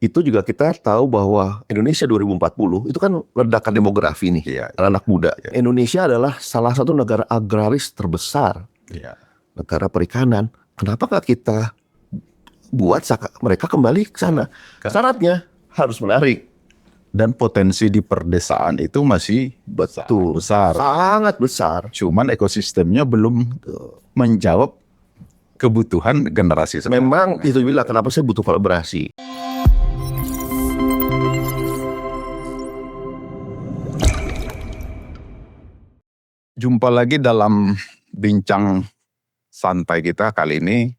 itu juga kita tahu bahwa Indonesia 2040 itu kan ledakan demografi nih, Iya. anak muda. Iya. Indonesia adalah salah satu negara agraris terbesar, Iya. negara perikanan. Kenapa nggak kita buat mereka kembali ke sana? Syaratnya harus menarik. Dan potensi di perdesaan itu masih besar. Sangat besar. Cuman ekosistemnya belum menjawab kebutuhan generasi sekarang. Memang itu bilang kenapa saya butuh kolaborasi. Jumpa lagi dalam bincang santai kita kali ini.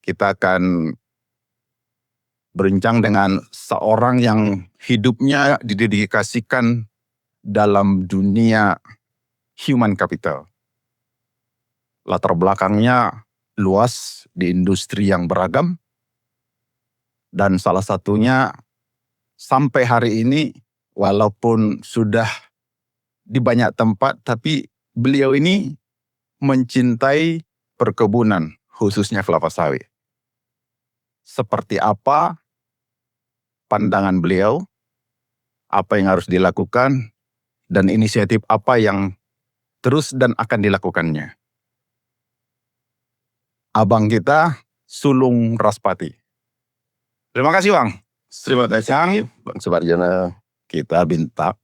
Kita akan berbincang dengan seorang yang hidupnya didedikasikan dalam dunia human capital. Latar belakangnya luas di industri yang beragam. Dan salah satunya sampai hari ini walaupun sudah di banyak tempat, tapi beliau ini mencintai perkebunan, khususnya kelapa sawit. Seperti apa pandangan beliau, apa yang harus dilakukan, dan inisiatif apa yang terus dan akan dilakukannya. Abang kita, Sulung Raspati. Terima kasih, Bang. Terima kasih, Bang Suparjana. Kita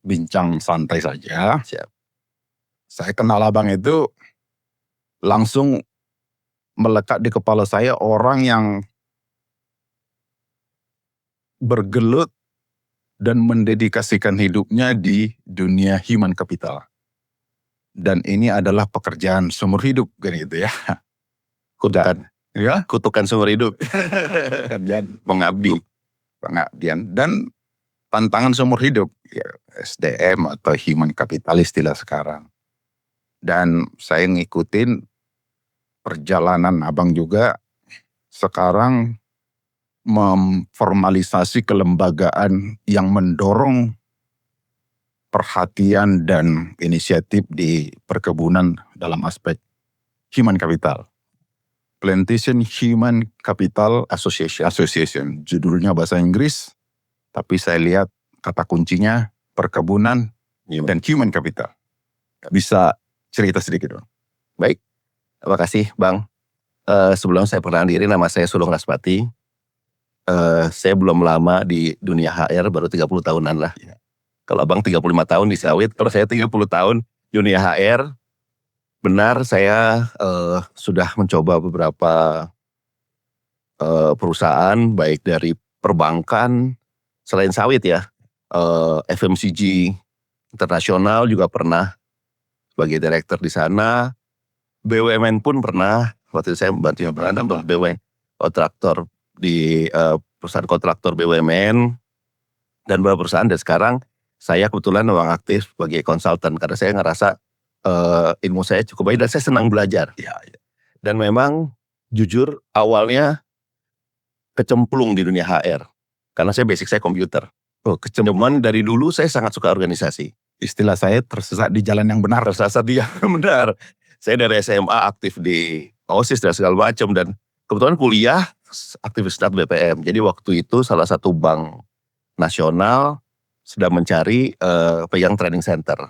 bincang santai saja. Siap. Saya kenal abang itu langsung melekat di kepala saya orang yang bergelut dan mendedikasikan hidupnya di dunia human capital. Dan ini adalah pekerjaan seumur hidup kan gitu ya. Kutukan. Ya, Kutukan seumur hidup. pekerjaan Pengabdian. dan tantangan seumur hidup, ya, SDM atau human capital istilah sekarang. Dan saya ngikutin perjalanan abang juga sekarang memformalisasi kelembagaan yang mendorong perhatian dan inisiatif di perkebunan dalam aspek human capital. Plantation Human Capital Association. Judulnya bahasa Inggris. Tapi saya lihat kata kuncinya perkebunan dan human capital. Bisa cerita sedikit dong? Baik, terima kasih Bang. Sebelum saya perkenalkan diri, nama saya Sulung Raspati. Saya belum lama di dunia HR, baru 30 tahunan lah. Ya. Kalau Abang 35 tahun di sawit, kalau saya 30 tahun dunia HR. Benar, saya sudah mencoba beberapa perusahaan, baik dari perbankan, selain sawit ya, FMCG internasional juga pernah sebagai direktur di sana. BUMN pun pernah, waktu itu saya membantu BUMN kontraktor di perusahaan kontraktor BUMN dan beberapa perusahaan. Dan sekarang saya kebetulan memang aktif sebagai konsultan karena saya ngerasa ilmu saya cukup baik dan saya senang belajar. Ya. Dan memang jujur awalnya kecemplung di dunia HR. Karena saya basic saya komputer. Cuman dari dulu saya sangat suka organisasi. Istilah saya tersesat di jalan yang benar. Tersesat dia benar. Saya dari SMA aktif di OSIS dan segala macam. Dan kebetulan kuliah aktivis start BPM. Jadi waktu itu salah satu bank nasional sedang mencari pegang training center.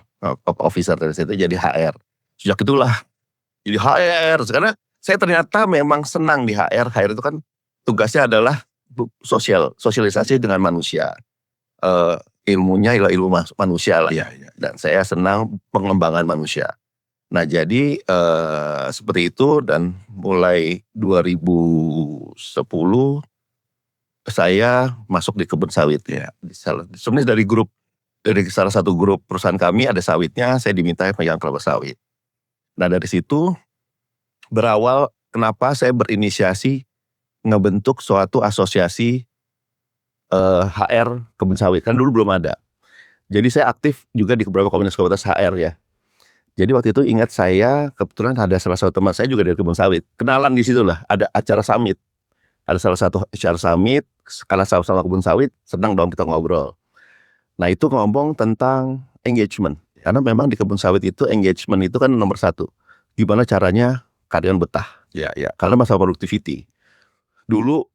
Officer dari situ jadi HR. Sejak itulah jadi HR. Karena saya ternyata memang senang di HR. HR itu kan tugasnya adalah sosialisasi dengan manusia. Ilmunya adalah ilmu manusia lah. Ya. Dan saya senang pengembangan manusia. Nah jadi seperti itu, dan mulai 2010 saya masuk di kebun sawit ya. Sebenarnya dari salah satu grup perusahaan kami ada sawitnya, saya diminta pegang kelapa sawit. Nah dari situ berawal kenapa saya berinisiasi ngebentuk suatu asosiasi HR kebun sawit, kan dulu belum ada. Jadi saya aktif juga di beberapa komunitas HR ya. Jadi waktu itu ingat saya kebetulan ada salah satu teman saya juga dari kebun sawit. Kenalan di situ lah, ada acara summit. Ada salah satu acara summit, karena sama-sama kebun sawit, senang dong kita ngobrol. Nah itu ngomong tentang engagement. Karena memang di kebun sawit itu engagement itu kan nomor satu. Gimana caranya karyawan betah. Ya. Karena masalah productivity. Dulu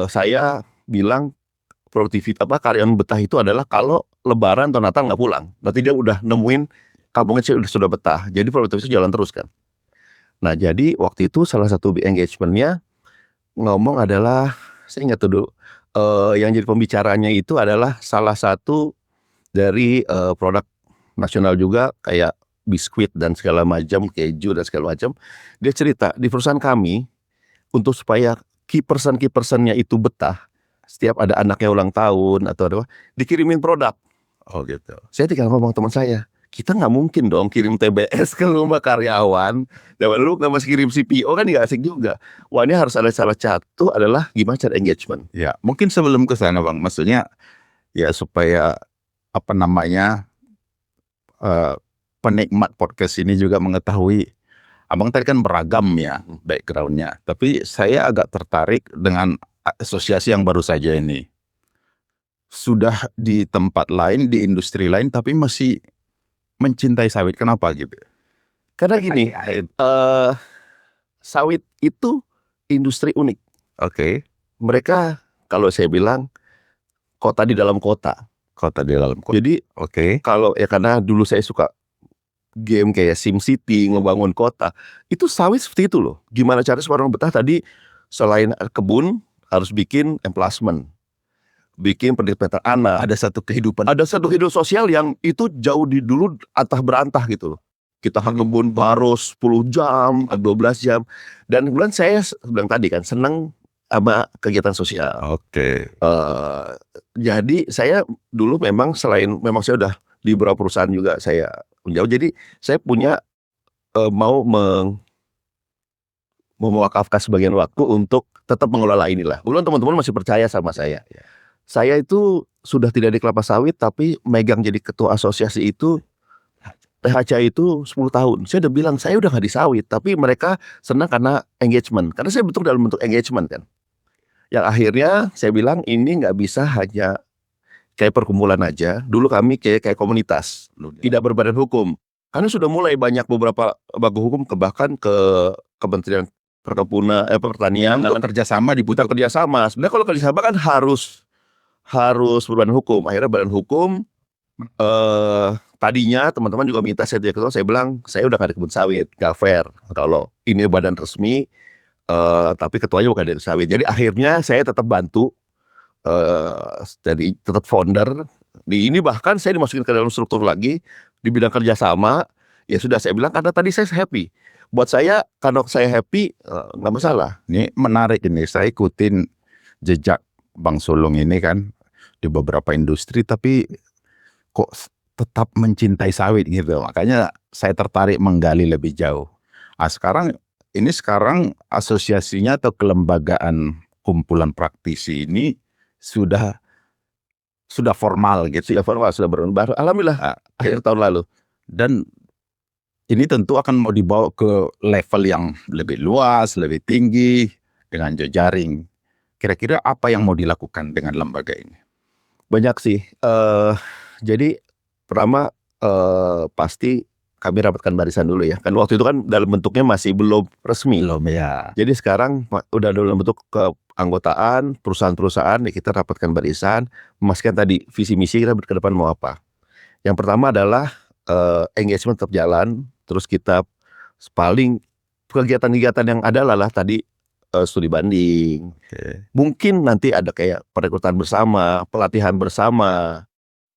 saya bilang produktivitas karyawan betah itu adalah kalau Lebaran atau Natal nggak pulang. Berarti dia udah nemuin kampungnya sudah betah. Jadi produktivitas jalan terus kan. Nah jadi waktu itu salah satu engagementnya ngomong adalah, saya ingat tuh dulu, yang jadi pembicaranya itu adalah salah satu dari produk nasional juga kayak biskuit dan segala macam, keju dan segala macam. Dia cerita di perusahaan kami untuk supaya key personnya itu betah, setiap ada anaknya ulang tahun atau apa, dikirimin produk. Oh gitu. Saya tinggal ngomong teman saya, kita nggak mungkin dong kirim TBS ke rumah karyawan. Dan lu nggak masih kirim CPO kan nggak asik juga. Wah ini harus ada salah satu adalah gimana cara engagement. Ya mungkin sebelum ke sana Bang, maksudnya ya supaya apa namanya penikmat podcast ini juga mengetahui, Abang tadi kan beragam ya backgroundnya, tapi saya agak tertarik dengan asosiasi yang baru saja ini. Sudah di tempat lain, di industri lain, tapi masih mencintai sawit. Kenapa gitu? Karena gini, sawit itu industri unik. Oke. Mereka kalau saya bilang kota di dalam kota. Kota di dalam kota. Jadi Oke. kalau ya karena dulu saya suka game kayak SimCity, ngebangun kota, itu sawit seperti itu loh. Gimana caranya supaya orang betah tadi, selain kebun harus bikin emplasment, bikin pendidikan anak. Ada satu kehidupan. Ada satu hidup sosial yang itu jauh di dulu antah berantah gitu loh. Kita ngebun harus 10 jam, 12 jam. Dan kemudian saya bilang tadi kan senang sama kegiatan sosial. Oke. Jadi saya dulu memang memang saya udah di beberapa perusahaan juga saya menjauh. Jadi saya punya mau mewakafkan sebagian waktu untuk tetap mengelola inilah. Kemudian teman-teman masih percaya sama saya. Saya itu sudah tidak di kelapa sawit tapi megang jadi ketua asosiasi itu THC itu 10 tahun. Saya udah bilang saya udah gak di sawit, tapi mereka senang karena engagement. Karena saya bentuk dalam bentuk engagement kan. Yang akhirnya saya bilang ini gak bisa hanya kayak perkumpulan aja. Dulu kami kayak komunitas, tidak berbadan hukum. Karena sudah mulai banyak beberapa lembaga hukum bahkan ke Kementerian Pertanian Untuk kerjasama dibutuhkan kerjasama. Sebenarnya kalau kerjasama kan harus berbadan hukum. Akhirnya badan hukum tadinya teman-teman juga minta saya jadi ketua. Saya bilang saya udah gak ada kebun sawit, gak fair kalau ini badan resmi tapi ketuanya bukan dari sawit. Jadi akhirnya saya tetap bantu, jadi tetap founder di ini. Bahkan saya dimasukin ke dalam struktur lagi di bidang kerjasama. Ya sudah saya bilang karena tadi saya happy. Buat saya kalau saya happy nggak masalah. Ini menarik ini, saya ikutin jejak Bang Sulung ini kan di beberapa industri, tapi kok tetap mencintai sawit gitu. Makanya saya tertarik menggali lebih jauh. Sekarang asosiasinya atau kelembagaan kumpulan praktisi ini sudah formal gitu. Sudah formal, sudah baru alhamdulillah akhir tahun lalu. Dan ini tentu akan mau dibawa ke level yang lebih luas, lebih tinggi dengan jejaring. Kira-kira apa yang mau dilakukan dengan lembaga ini? Banyak sih. Jadi pertama pasti kami rapatkan barisan dulu ya. Kan waktu itu kan dalam bentuknya masih belum resmi. Belum ya. Jadi sekarang udah dalam bentuk keanggotaan perusahaan-perusahaan ya, kita rapatkan barisan, memastikan tadi visi misi kita ke depan mau apa. Yang pertama adalah engagement tetap jalan. Terus kita paling kegiatan-kegiatan yang ada lah tadi studi banding. Mungkin nanti ada kayak perekrutan bersama, pelatihan bersama.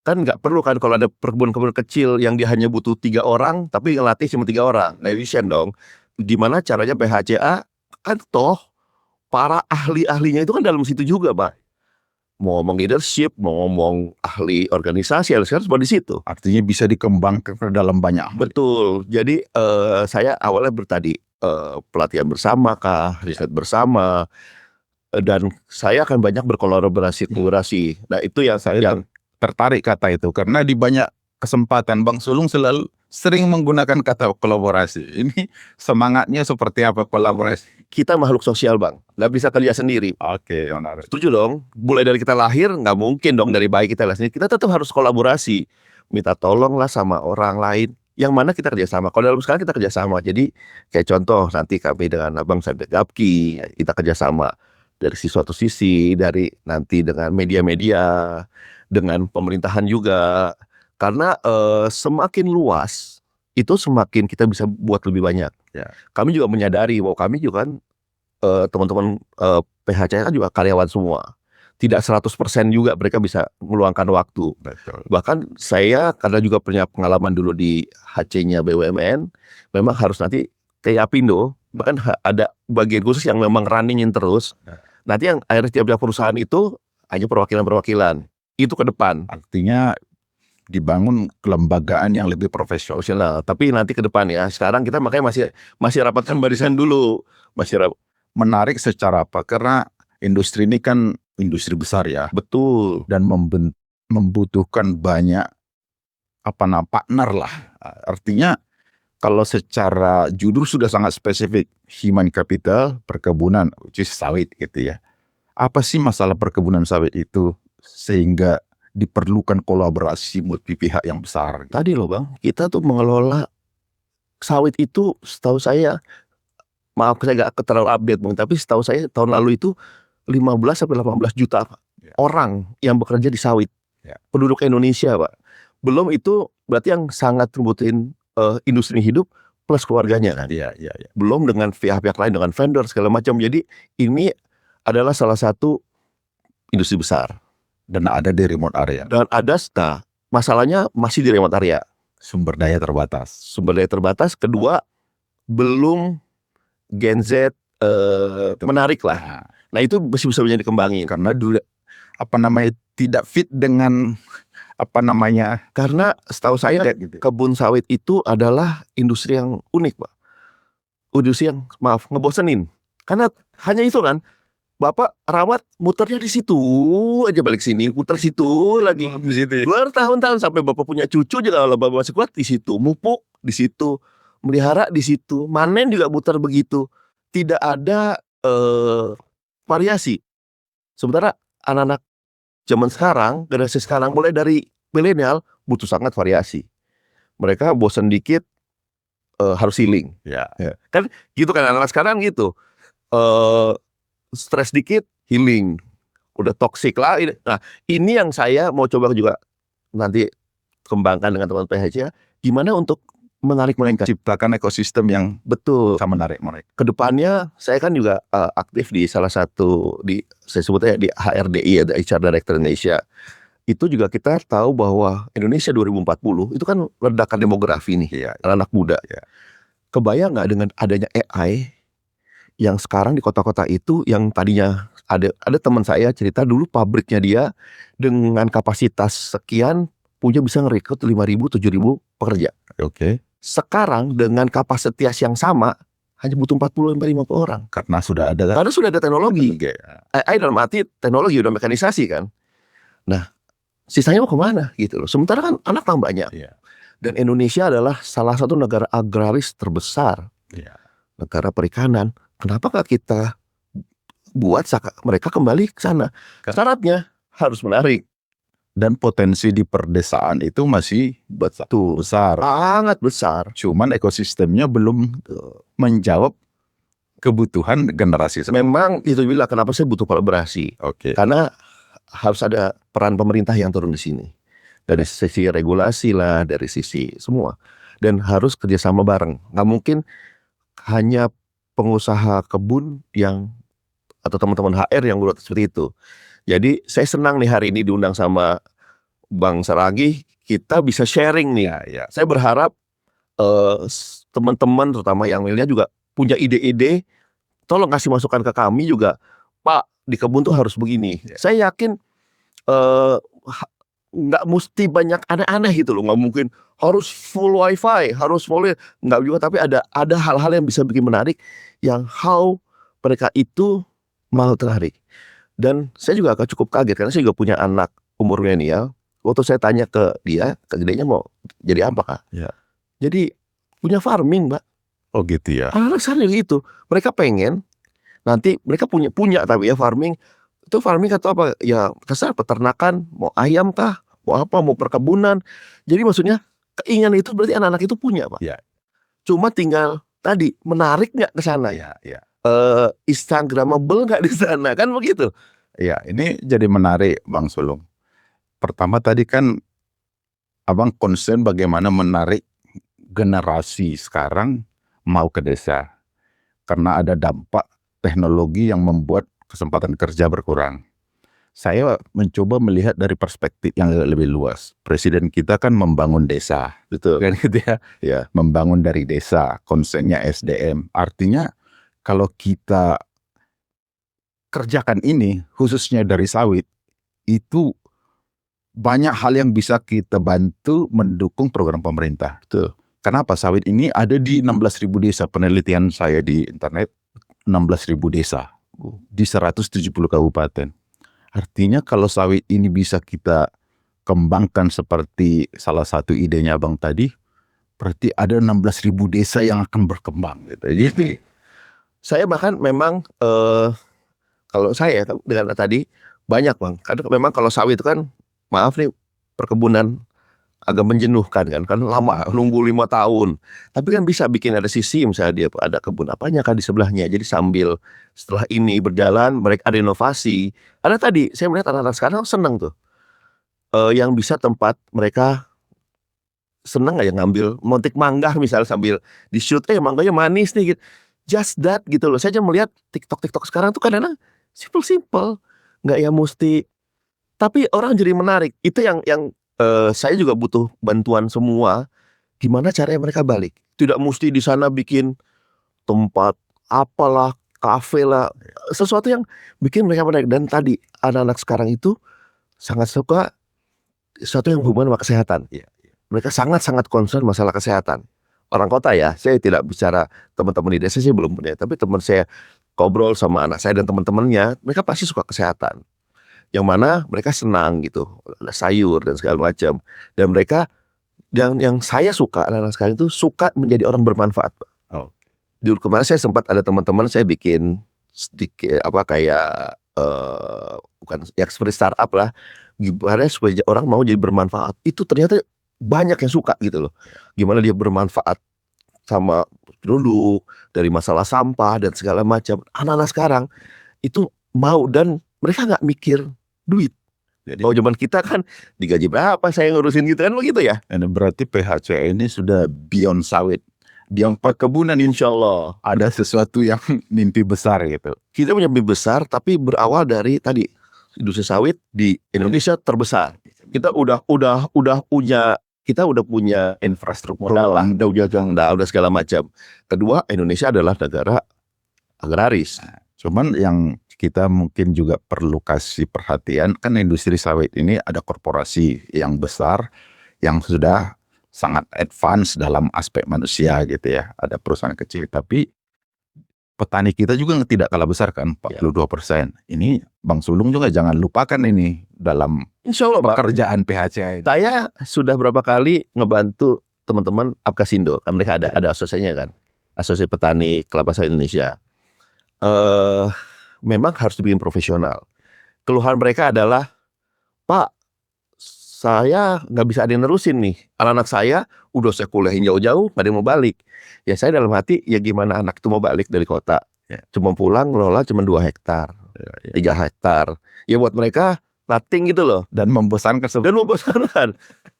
Kan nggak perlu kan kalau ada perkebunan kecil yang dia hanya butuh 3 orang tapi ngelatih cuma 3 orang. Nah efisien dong. Gimana caranya PHCA kan toh para ahli-ahlinya itu kan dalam situ juga, Pak. Mau ngomong leadership, mau ngomong ahli organisasi, harus di situ. Artinya bisa dikembangkan ke dalam banyak hal. Betul. Jadi saya awalnya pelatihan bersama kah, riset bersama, dan saya akan banyak berkolaborasi. Nah itu yang saya tertarik kata itu, karena di banyak kesempatan Bang Sulung selalu sering menggunakan kata kolaborasi. Ini semangatnya seperti apa kolaborasi? Kita makhluk sosial, Bang, nggak bisa kerja sendiri. Oke, menarik. Setuju dong. Mulai dari kita lahir nggak mungkin dong dari bayi kita sendiri. Kita tetap harus kolaborasi, minta tolong lah sama orang lain. Yang mana kita kerjasama. Kalau dalam sekarang kita kerjasama. Jadi kayak contoh nanti kami dengan Abang Sabda Gapki kita kerjasama. Dari suatu sisi, dari nanti dengan media-media, dengan pemerintahan juga. Karena semakin luas, itu semakin kita bisa buat lebih banyak. Ya. Kami juga menyadari bahwa kami juga kan teman-teman PHC kan juga karyawan semua. Tidak 100% juga mereka bisa meluangkan waktu. Betul. Bahkan saya karena juga punya pengalaman dulu di HC-nya BUMN, memang harus nanti kayak Apindo, bahkan ada bagian khusus yang memang runningin terus. Nanti yang akhirnya tiap-tiap perusahaan itu hanya perwakilan-perwakilan. Itu ke depan. Artinya dibangun kelembagaan yang lebih profesional. Tapi nanti ke depan ya. Sekarang kita makanya masih rapatkan barisan dulu. Menarik secara apa? Karena industri ini kan industri besar ya. Betul. Dan membutuhkan banyak partner lah. Artinya kalau secara judul sudah sangat spesifik, human capital, perkebunan, which is sawit gitu ya. Apa sih masalah perkebunan sawit itu sehingga diperlukan kolaborasi multi pihak yang besar? Tadi loh Bang, kita tuh mengelola sawit itu setahu saya, maaf saya gak terlalu update Bang, tapi setahu saya tahun lalu itu 15-18 juta orang yang bekerja di sawit. Penduduk Indonesia Pak. Belum itu berarti yang sangat membutuhin industri hidup plus keluarganya kan. Belum dengan pihak-pihak lain, dengan vendor segala macam. Jadi ini adalah salah satu industri besar. Dan ada di remote area. Dan ada, masalahnya masih di remote area. Sumber daya terbatas. Kedua, belum Gen Z menarik lah. Nah itu masih bisa dikembangin. Karena dulu tidak fit dengan karena setahu saya gitu. Kebun sawit itu adalah industri yang unik Pak. Industri yang ngebosenin. Karena hanya itu kan, Bapak rawat muternya di situ aja, balik sini, putar situ lagi. Bertahun-tahun sampai Bapak punya cucu juga, kalau Bapak masih kuat di situ, mupuk di situ, melihara di situ, manen juga putar begitu. Tidak ada variasi. Sementara anak-anak zaman sekarang, generasi sekarang mulai dari milenial butuh sangat variasi. Mereka bosan dikit harus healing. Kan gitu kan anak-anak sekarang gitu. Stres dikit healing. Udah toksik lah. Nah, ini yang saya mau coba juga nanti kembangkan dengan teman PHC, gimana untuk menarik mereka, ciptakan ekosistem yang betul bisa menarik mereka. Kedepannya saya kan juga aktif di salah satu saya sebutnya di HRDI, ada HR Director Indonesia. Itu juga kita tahu bahwa Indonesia 2040 itu kan ledakan demografi nih, anak muda. Kebayang nggak dengan adanya AI yang sekarang di kota-kota itu, yang tadinya ada teman saya cerita dulu pabriknya dia dengan kapasitas sekian punya bisa ngerekrut 5.000-7.000 pekerja. Sekarang dengan kapasitas yang sama hanya butuh 40-50 orang. Karena sudah ada teknologi. AI dalam arti teknologi udah mekanisasi kan. Nah, sisanya mau kemana gitu loh. Sementara kan anak tambah banyak. Dan Indonesia adalah salah satu negara agraris terbesar. Negara perikanan. Kenapakah kita buat mereka kembali ke sana? Syaratnya harus menarik. Dan potensi di perdesaan itu masih besar. Sangat besar. Cuman ekosistemnya belum menjawab kebutuhan generasi. Memang itu bilang kenapa saya butuh kolaborasi. Karena harus ada peran pemerintah yang turun di sini. Dari sisi regulasi lah, dari sisi semua. Dan harus kerjasama bareng. Nggak mungkin hanya pengusaha kebun atau teman-teman HR yang buat seperti itu. Jadi saya senang nih hari ini diundang sama Bang Saragi, kita bisa sharing nih. Saya berharap teman-teman terutama yang milenial juga punya ide-ide, tolong kasih masukan ke kami juga, Pak di kebun tuh harus begini. Saya yakin nggak mesti banyak aneh-aneh gitu loh, nggak mungkin harus full wifi, harus full, nggak juga, tapi ada hal-hal yang bisa bikin menarik, yang how mereka itu mau tertarik. Dan saya juga agak cukup kaget karena saya juga punya anak umur milenial. Waktu saya tanya ke dia, ke gedenya mau jadi apa Kak? Jadi punya farming Mbak. Oh gitu ya. Anak-anak sekarang gitu, mereka pengen nanti mereka punya tapi ya farming. Itu farming atau apa? Ya kasar peternakan, mau ayam kah? Mau apa? Mau perkebunan. Jadi maksudnya keinginan itu berarti anak-anak itu punya Pak. Cuma tinggal tadi menarik nggak ke sana. Instagramable nggak di sana kan begitu. Ya, ini jadi menarik Bang Sulung. Pertama tadi kan Abang concern bagaimana menarik generasi sekarang mau ke desa. Karena ada dampak teknologi yang membuat kesempatan kerja berkurang. Saya mencoba melihat dari perspektif yang lebih luas. Presiden kita kan membangun desa, Betul. kan gitu ya. Ya. Membangun dari desa, konsennya SDM. Artinya kalau kita kerjakan ini, khususnya dari sawit, itu banyak hal yang bisa kita bantu mendukung program pemerintah. Betul. Kenapa? Sawit ini ada di 16.000 desa. Penelitian saya di internet, 16.000 desa di 170 kabupaten. Artinya kalau sawit ini bisa kita kembangkan seperti salah satu idenya Abang tadi, berarti ada 16.000 desa yang akan berkembang gitu. Jadi Saya bahkan memang kalau saya dengan tadi banyak Bang. Karena memang kalau sawit itu kan maaf nih perkebunan agak menjenuhkan kan lama nunggu 5 tahun. Tapi kan bisa bikin ada sisi misalnya dia ada kebun apanya kan di sebelahnya. Jadi sambil setelah ini berjalan mereka ada inovasi. Ada tadi saya melihat anak-anak sekarang senang tuh. Yang bisa tempat mereka senang nggak ya ngambil montik mangga misalnya sambil di shoot mangganya manis nih gitu. Just that gitu loh. Saya aja melihat TikTok sekarang tuh kadang-kadang simple, nggak yang mesti. Tapi orang jadi menarik. Itu yang saya juga butuh bantuan semua. Gimana caranya mereka balik? Tidak mesti di sana bikin tempat apalah, kafe lah, sesuatu yang bikin mereka menarik. Dan tadi anak-anak sekarang itu sangat suka sesuatu yang hubungan sama kesehatan. Mereka sangat concern masalah kesehatan. Orang kota ya, saya tidak bicara teman-teman di desa, saya belum punya. Tapi teman saya ngobrol sama anak saya dan teman-temannya, mereka pasti suka kesehatan. Yang mana mereka senang gitu, ada sayur dan segala macam. Dan mereka yang saya suka anak-anak sekarang itu suka menjadi orang bermanfaat. Dulu kemarin saya sempat ada teman-teman saya bikin sedikit kayak bukan ya seperti startup lah, gimana supaya orang mau jadi bermanfaat. Itu ternyata banyak yang suka gitu loh. Gimana dia bermanfaat sama penduduk dari masalah sampah dan segala macam. Anak-anak sekarang itu mau dan mereka nggak mikir duit. Jadi kalau zaman kita kan digaji berapa saya ngurusin gitu kan begitu ya. ini berarti PHC ini sudah beyond sawit, beyond perkebunan, insya Allah ada sesuatu yang mimpi besar gitu. Kita punya mimpi besar tapi berawal dari tadi industri sawit di Indonesia terbesar. Kita udah punya Infrastruktur modal, udah segala macam. Kedua, Indonesia adalah negara agraris. Cuman yang kita mungkin juga perlu kasih perhatian, kan industri sawit ini ada korporasi yang besar yang sudah sangat advance dalam aspek manusia gitu ya. Ada perusahaan kecil, tapi petani kita juga tidak kalah besar kan, 42%. Ini Bang Sulung juga jangan lupakan ini dalam Insya Allah pekerjaan PHCI. Saya sudah berapa kali ngebantu teman-teman Apkasindo, kan mereka ada asosiasinya kan, Asosiasi Petani Kelapa Sawit Indonesia. Memang harus dibikin profesional. Keluhan mereka adalah, Pak, saya nggak bisa ada yang nerusin nih. Anak-anak saya udah saya kuliahin jauh-jauh, nggak ada yang mau balik. Ya saya dalam hati, ya gimana anak itu mau balik dari kota? Cuma pulang ngelola cuma 2 hektar, 3 hektar. Ya buat mereka nothing gitu loh. Dan membosankan.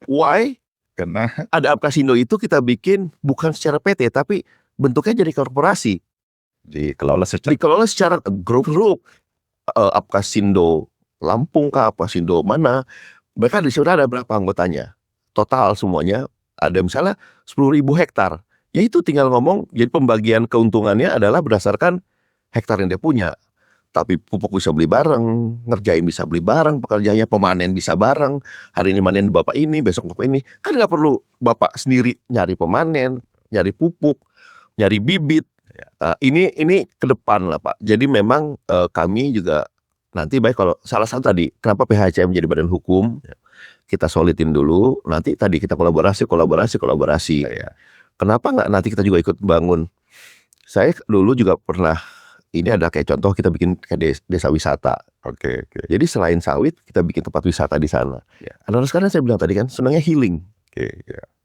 Why? Karena ada Apkasindo itu kita bikin bukan secara PT, tapi bentuknya jadi korporasi. dikelola secara grup. Apkasindo Lampung kah, Apkasindo mana? Mereka di sana ada berapa anggotanya? Total semuanya ada misalnya 10.000 hektar. Ya itu tinggal ngomong, jadi pembagian keuntungannya adalah berdasarkan hektar yang dia punya. Tapi pupuk bisa beli bareng, ngerjain bisa beli bareng, pekerjaannya pemanen bisa bareng. Hari ini manen bapak ini, besok bapak ini. Kan nggak perlu bapak sendiri nyari pemanen, nyari pupuk, nyari bibit. Ini ke depan lah Pak. Jadi memang kami juga nanti baik kalau salah satu tadi kenapa PHCI menjadi badan hukum, kita solidin dulu. Nanti tadi kita kolaborasi. Kenapa nggak nanti kita juga ikut bangun? Saya dulu juga pernah. Ini ada kayak contoh kita bikin kayak desa wisata. Oke. Jadi selain sawit kita bikin tempat wisata di sana. Karena sekarang saya bilang tadi kan senangnya healing.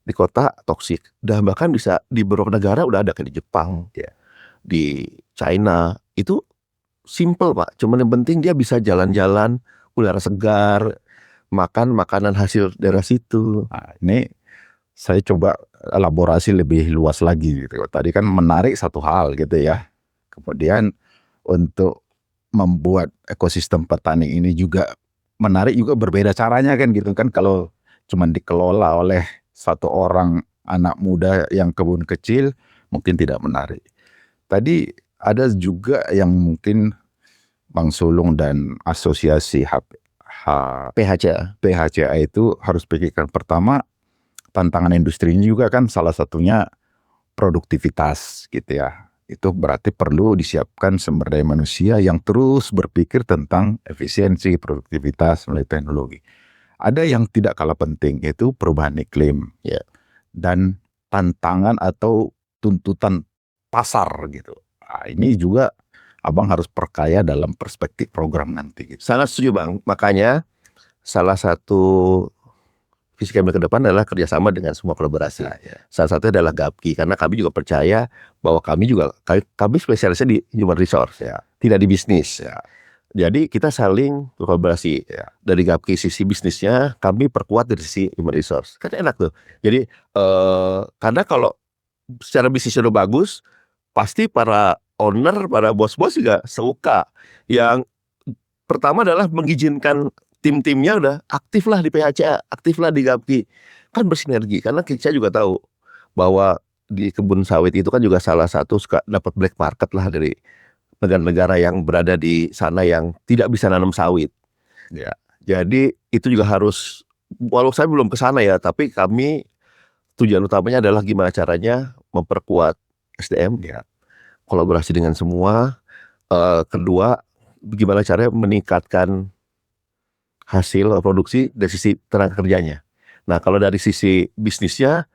Di kota toksik. Dan bahkan bisa di beberapa negara udah ada kayak di Jepang, di China, itu simple Pak, cuman yang penting dia bisa jalan-jalan, udara segar, makan makanan hasil daerah situ. Nah, ini saya coba elaborasi lebih luas lagi gitu. Tadi kan menarik satu hal gitu ya. Kemudian untuk membuat ekosistem petani ini juga menarik juga berbeda caranya kan gitu kan. Kalau cuman dikelola oleh satu orang anak muda yang kebun kecil mungkin tidak menarik. Tadi ada juga yang mungkin Bang Sulung dan asosiasi PHCA itu harus pikirkan. Pertama, tantangan industri ini juga kan salah satunya produktivitas gitu ya. Itu berarti perlu disiapkan sumber daya manusia yang terus berpikir tentang efisiensi, produktivitas melalui teknologi. Ada yang tidak kalah penting, yaitu perubahan iklim. Ya. Dan tantangan atau tuntutan pasar gitu. Nah, ini juga Abang harus perkaya dalam perspektif program nanti. Gitu. Sangat setuju Bang, makanya salah satu visi kami ke depan adalah kerjasama dengan semua kolaborasi. Nah, ya. Salah satunya adalah GAPKI, karena kami juga percaya bahwa kami spesialisnya di human resource, Ya. tidak di bisnis. Ya. Jadi kita saling berkolaborasi. Ya. Dari GAPKI sisi bisnisnya, kami perkuat dari sisi human resource. Kan enak tuh. Jadi karena kalau secara bisnisnya udah bagus, pasti para owner, para bos-bos juga suka. Yang pertama adalah mengizinkan tim-timnya udah aktiflah di PHCA, aktiflah di GAPKI. Kan bersinergi, karena saya juga tahu bahwa di kebun sawit itu kan juga salah satu suka dapat black market lah dari negara-negara yang berada di sana yang tidak bisa nanam sawit. Ya. Jadi itu juga harus, walau saya belum ke sana ya, tapi kami tujuan utamanya adalah gimana caranya memperkuat SDM, Ya. kolaborasi dengan semua. Kedua, gimana caranya meningkatkan hasil produksi dari sisi tenaga kerjanya. Nah, kalau dari sisi bisnisnya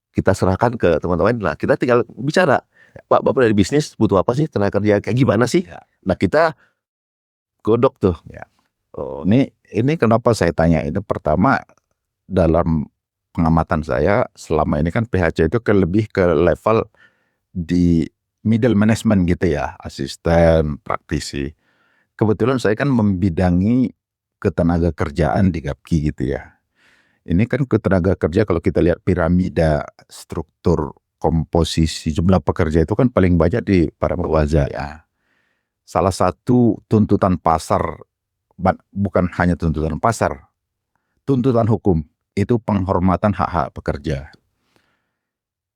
kita serahkan ke teman-teman. Nah, kita tinggal bicara, Pak, Bapak dari bisnis butuh apa sih, tenaga kerja kayak gimana sih? Ya. Nah, kita godok tuh. Ya. Oh, ini kenapa saya tanya itu? Pertama, dalam pengamatan saya selama ini kan PHC itu lebih ke level di middle management gitu ya, asisten, praktisi. Kebetulan saya kan membidangi ketenaga kerjaan di GAPKI gitu ya. Ini kan ketenaga kerja kalau kita lihat piramida struktur komposisi jumlah pekerja itu kan paling banyak di para pewaza ya. Salah satu tuntutan pasar, bukan hanya tuntutan pasar, tuntutan hukum itu penghormatan hak-hak pekerja.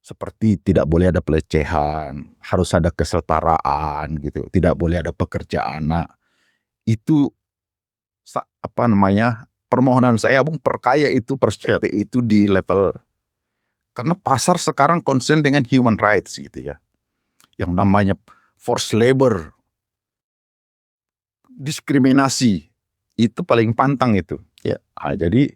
Seperti tidak boleh ada pelecehan, harus ada kesetaraan gitu, tidak boleh ada pekerja anak. Itu permohonan saya Bung perkaya itu perspektif itu di level, karena pasar sekarang concern dengan human rights gitu ya. Yang namanya forced labor, diskriminasi itu paling pantang itu. Ya. Nah, jadi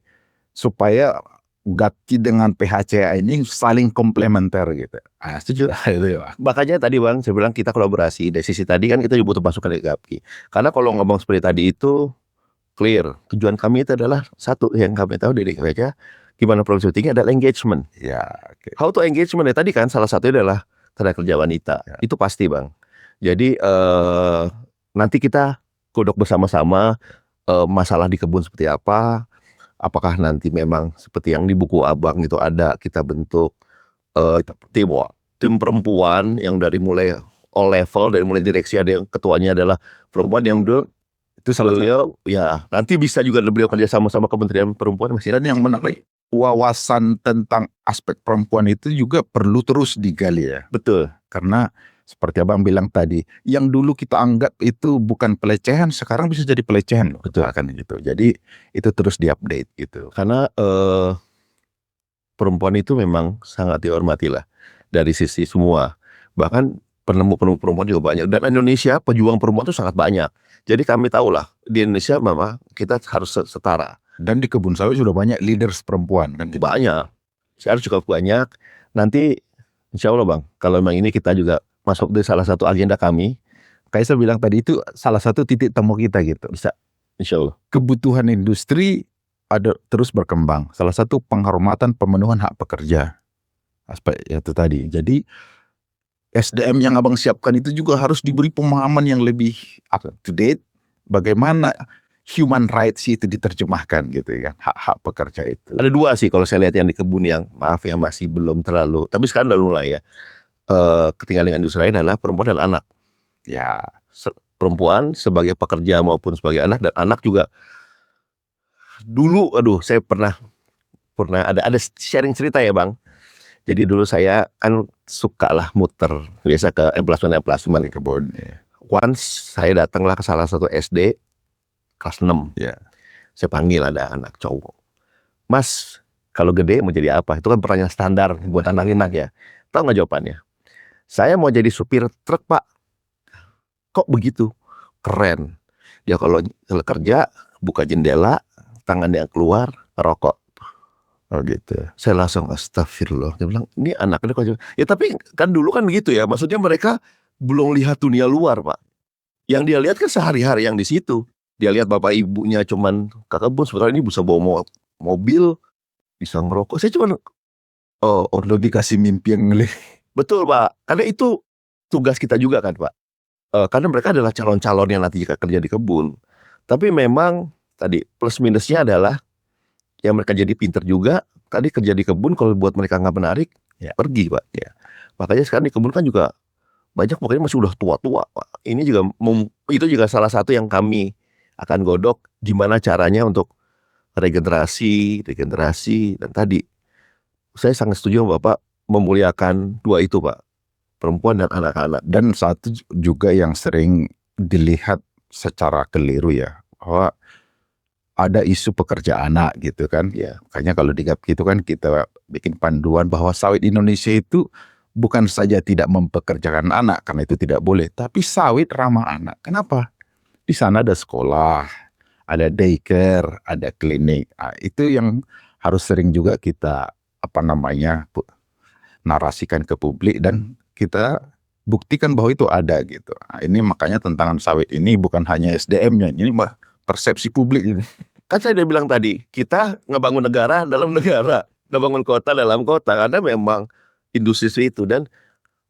supaya GAPKI dengan PHCA ini saling komplementer gitu. Ah, setuju itu ya. Makanya tadi Bang, saya bilang kita kolaborasi. Dari sisi tadi kan kita juga butuh masukan dari GAPKI. Karena kalau ngomong seperti tadi itu clear. Tujuan kami itu adalah satu yang kami tahu dari PHCA, gimana produksi tinggi adalah engagement. Ya, okay. How to engagement ya tadi kan salah satunya adalah tenaga kerja wanita. Ya. Itu pasti Bang. Jadi nanti kita godok bersama-sama masalah di kebun seperti apa. Apakah nanti memang seperti yang di buku Abang itu ada, kita bentuk tim perempuan yang dari mulai all level, dari mulai direksi, ada yang ketuanya adalah perempuan yang Itu salah satu. Ya nanti bisa juga beliau kerja sama Kementerian Perempuan masih. Dan yang menarik, wawasan tentang aspek perempuan itu juga perlu terus digali ya. Betul. Karena seperti Abang bilang tadi, yang dulu kita anggap itu bukan pelecehan, sekarang bisa jadi pelecehan. Betul. Kan gitu. Jadi itu terus diupdate gitu. Karena perempuan itu memang sangat dihormati lah dari sisi semua. Bahkan penemu perempuan juga banyak. Dan Indonesia pejuang perempuan itu sangat banyak. Jadi kami tahulah di Indonesia memang kita harus setara. Dan di kebun sawit sudah banyak leaders perempuan kan gitu. Banyak. Sekarang cukup banyak. Nanti insya Allah Bang, kalau memang ini kita juga masuk di salah satu agenda kami. Kayak saya bilang tadi itu salah satu titik temu kita gitu. Bisa, insya Allah. Kebutuhan industri ada terus berkembang. Salah satu penghormatan pemenuhan hak pekerja. Aspek itu tadi. Jadi SDM yang abang siapkan itu juga harus diberi pemahaman yang lebih up to date. Bagaimana human rights itu diterjemahkan gitu ya, hak-hak pekerja itu. Ada dua sih kalau saya lihat yang di kebun yang maaf ya masih belum terlalu, tapi sekarang udah mulai ya. Ketinggalan dengan industri lain adalah perempuan dan anak. Ya, Perempuan sebagai pekerja maupun sebagai anak, dan anak juga dulu, aduh saya pernah ada sharing cerita ya bang. Jadi dulu saya kan suka lah muter biasa ke emplasmen di kebun. Ya. Once saya datanglah ke salah satu SD kelas 6. Ya. Saya panggil ada anak cowok. Mas, kalau gede mau jadi apa? Itu kan pertanyaan standar buat anak-anak ya. Tahu nggak jawabannya? Saya mau jadi supir truk pak. Kok begitu? Keren. Dia kalau kerja buka jendela, tangannya keluar, rokok. Oh gitu. Saya langsung astagfirullah. Dia bilang, ini anaknya kok. Ya tapi kan dulu kan begitu ya. Maksudnya mereka belum lihat dunia luar pak. Yang dia lihat kan sehari-hari yang di situ. Dia lihat bapak ibunya cuman ke kebun, sebenarnya ini bisa bawa mobil, bisa ngerokok. Saya cuman udah dikasih mimpi yang betul pak. Karena itu tugas kita juga kan pak. Karena mereka adalah calon-calon yang nanti kerja di kebun. Tapi memang tadi plus minusnya adalah yang mereka jadi pinter juga. Tadi kerja di kebun kalau buat mereka nggak menarik, ya pergi pak. Ya. Makanya sekarang di kebun kan juga banyak pokoknya masih udah tua-tua pak. Ini juga itu juga salah satu yang kami akan godok gimana caranya untuk regenerasi dan tadi saya sangat setuju bapak memuliakan dua itu pak, perempuan dan anak-anak. Dan satu juga yang sering dilihat secara keliru ya, bahwa ada isu pekerja anak gitu kan. Ya. Makanya kalau di GAP gitu kan kita bikin panduan bahwa sawit Indonesia itu bukan saja tidak mempekerjakan anak karena itu tidak boleh, tapi sawit ramah anak. Kenapa? Di sana ada sekolah, ada daycare, ada klinik. Nah, itu yang harus sering juga kita narasikan ke publik dan kita buktikan bahwa itu ada gitu. Nah, ini makanya tantangan sawit ini bukan hanya SDM-nya, ini persepsi publik ini. Kan saya udah bilang tadi, kita ngebangun negara dalam negara, ngebangun kota dalam kota, karena memang industri itu. Dan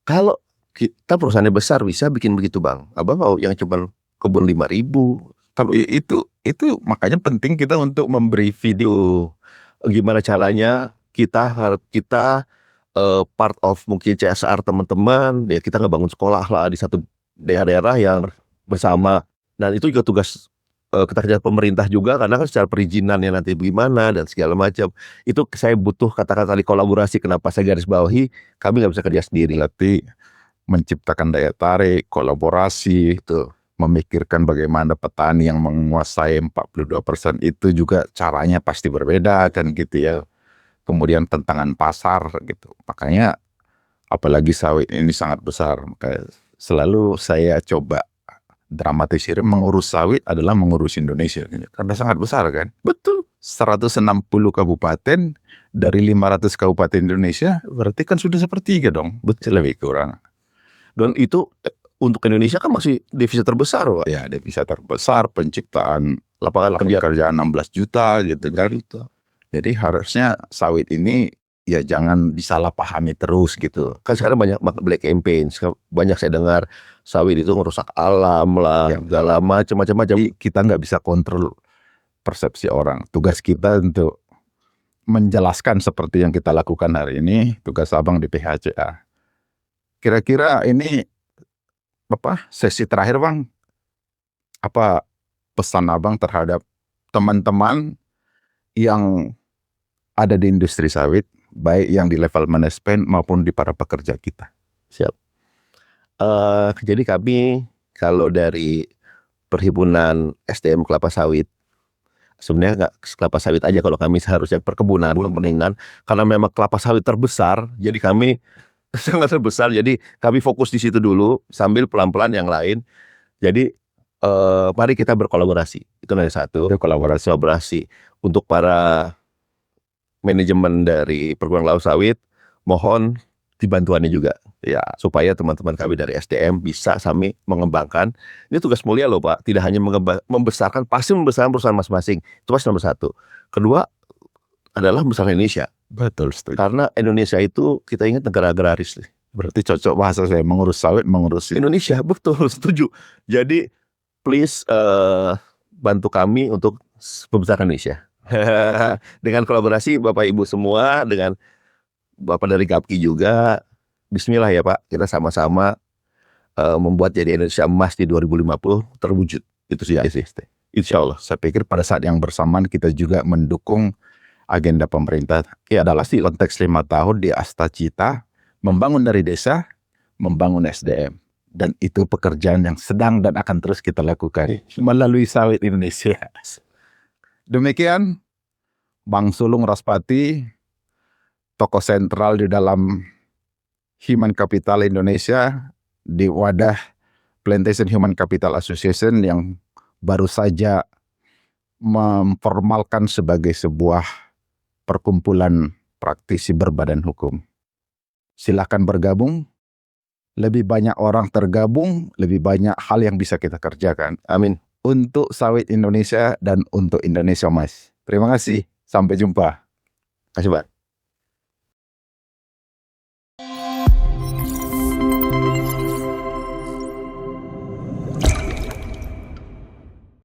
kalau kita perusahaannya besar bisa bikin begitu bang. Abang mau yang cuma kebun 5.000. Kalau itu makanya penting kita untuk memberi video gimana caranya kita part of mungkin CSR teman-teman ya, kita ngebangun sekolah lah di satu daerah-daerah yang bersama. Dan itu juga tugas kita kerja pemerintah juga, karena kan secara perizinannya nanti bagaimana dan segala macam. Itu saya butuh kata-kata di kolaborasi. Kenapa saya garis bawahi kami nggak bisa kerja sendiri. Berarti menciptakan daya tarik, kolaborasi, itu memikirkan bagaimana petani yang menguasai 42% itu juga caranya pasti berbeda kan gitu ya. Kemudian tantangan pasar gitu. Makanya apalagi sawit ini sangat besar. Makanya selalu saya coba dramatisir, mengurus sawit adalah mengurus Indonesia. Karena sangat besar kan. betul. 160 kabupaten dari 500 kabupaten Indonesia berarti kan sudah sepertiga dong. Betul. Lebih kurang. Dan itu untuk Indonesia kan masih devisa terbesar Pak. Ya devisa terbesar, penciptaan lapangan pekerjaan 16 juta gitu kan. Jadi harusnya sawit ini ya jangan disalahpahami terus gitu. Kan sekarang banyak black campaign, banyak saya dengar sawit itu merusak alam lah, Ya, segala macam-macam. Jadi kita nggak bisa kontrol persepsi orang. Tugas kita untuk menjelaskan seperti yang kita lakukan hari ini, tugas abang di PHCA. Kira-kira ini sesi terakhir bang, apa pesan abang terhadap teman-teman yang ada di industri sawit, baik yang di level manajemen maupun di para pekerja kita? Siap. Jadi kami kalau dari perhimpunan SDM kelapa sawit, sebenarnya nggak kelapa sawit aja, kalau kami seharusnya perkebunan, peningan, karena memang kelapa sawit terbesar, jadi kami sangat terbesar, jadi kami fokus di situ dulu sambil pelan-pelan yang lain. Jadi mari kita berkolaborasi, itu nomor satu. Kolaborasi untuk para manajemen dari perkebunan kelapa sawit, mohon dibantuannya juga ya, supaya teman-teman kami dari SDM bisa kami mengembangkan. Ini tugas mulia loh Pak, tidak hanya membesarkan, pasti membesarkan perusahaan masing-masing, itu pasti nomor satu. Kedua adalah membesarkan Indonesia. Betul, setuju. Karena Indonesia itu kita ingat negara agraris, Berarti cocok bahasa saya, mengurus sawit, mengurus Indonesia, betul, setuju. Jadi please bantu kami untuk pembesaran Indonesia. Dengan kolaborasi Bapak Ibu semua, dengan Bapak dari GAPKI juga. Bismillah ya Pak, kita sama-sama membuat jadi Indonesia emas di 2050 terwujud. Itu sih sih. Insya Allah. Saya pikir pada saat yang bersamaan kita juga mendukung agenda pemerintah. Ya adalah sih konteks 5 tahun di Astacita, membangun dari desa, membangun SDM. Dan itu pekerjaan yang sedang dan akan terus kita lakukan melalui sawit Indonesia. Demikian Bang Sulung Raspati, tokoh sentral di dalam Human Capital Indonesia di wadah Plantation Human Capital Association yang baru saja memformalkan sebagai sebuah perkumpulan praktisi berbadan hukum. Silakan bergabung. Lebih banyak orang tergabung, lebih banyak hal yang bisa kita kerjakan. Amin. Untuk sawit Indonesia dan untuk Indonesia Mas. Terima kasih. Sampai jumpa. Kasih Pak.